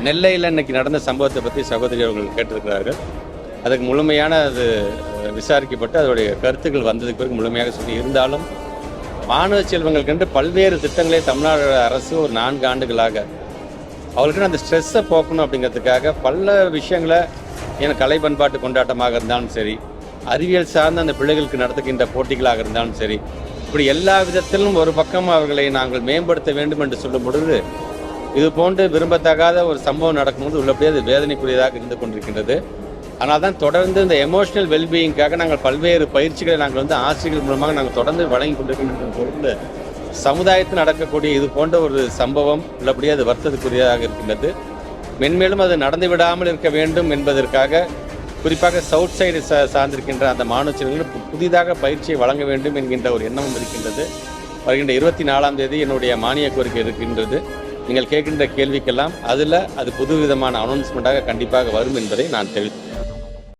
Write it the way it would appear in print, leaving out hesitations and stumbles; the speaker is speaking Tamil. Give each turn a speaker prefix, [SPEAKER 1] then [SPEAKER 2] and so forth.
[SPEAKER 1] நெல்லையில் இன்னைக்கு நடந்த சம்பவத்தை பற்றி சகோதரி அவர்கள் கேட்டிருக்கிறார்கள். அதுக்கு முழுமையான அது விசாரிக்கப்பட்டு அதோடைய கருத்துக்கள் வந்ததுக்கு பிறகு முழுமையாக சொல்லி இருந்தாலும் மாணவ செல்வங்களுக்கென்று பல்வேறு திட்டங்களை தமிழ்நாடு அரசு ஒரு 4 ஆண்டுகளாக அவர்களுக்கு அந்த ஸ்ட்ரெஸ்ஸை போக்கணும் அப்படிங்கிறதுக்காக பல விஷயங்களை கலை பண்பாட்டு கொண்டாட்டமாக இருந்தாலும் சரி, அறிவியல் சார்ந்த அந்த பிள்ளைகளுக்கு நடத்துகின்ற போட்டிகளாக இருந்தாலும் சரி, இப்படி எல்லா விதத்திலும் ஒரு பக்கம் அவர்களை நாங்கள் மேம்படுத்த வேண்டும் என்று சொல்லும் பொழுது இது போன்று விரும்பத்தகாத ஒரு சம்பவம் நடக்கும்போது உள்ளபடியே அது வேதனைக்குரியதாக இருந்து கொண்டிருக்கின்றது. ஆனால் தான் தொடர்ந்து இந்த எமோஷனல் வெல்பீயிங்காக நாங்கள் பல்வேறு பயிற்சிகளை நாங்கள் ஆசிரியர்கள் மூலமாக நாங்கள் தொடர்ந்து வழங்கி கொண்டிருக்கின்ற பொழுது சமுதாயத்தில் நடக்கக்கூடிய இது போன்ற ஒரு சம்பவம் உள்ளபடியே அது வருத்தத்துக்குரியதாக இருக்கின்றது. மென்மேலும் அது நடந்து விடாமல் இருக்க வேண்டும் என்பதற்காக குறிப்பாக சவுத் சைடு சார்ந்திருக்கின்ற அந்த மாணவர்களுக்கு புதிதாக பயிற்சியை வழங்க வேண்டும் என்கின்ற ஒரு எண்ணமும் இருக்கின்றது. வருகின்ற 24ஆம் தேதி என்னுடைய மானிய கோரிக்கை இருக்கின்றது. நீங்கள் கேட்கின்ற கேள்விக்கெல்லாம் அது புது விதமான அனௌன்ஸ்மெண்ட்டாக கண்டிப்பாக வரும் என்பதை நான் தெரிவித்துள்ளேன்.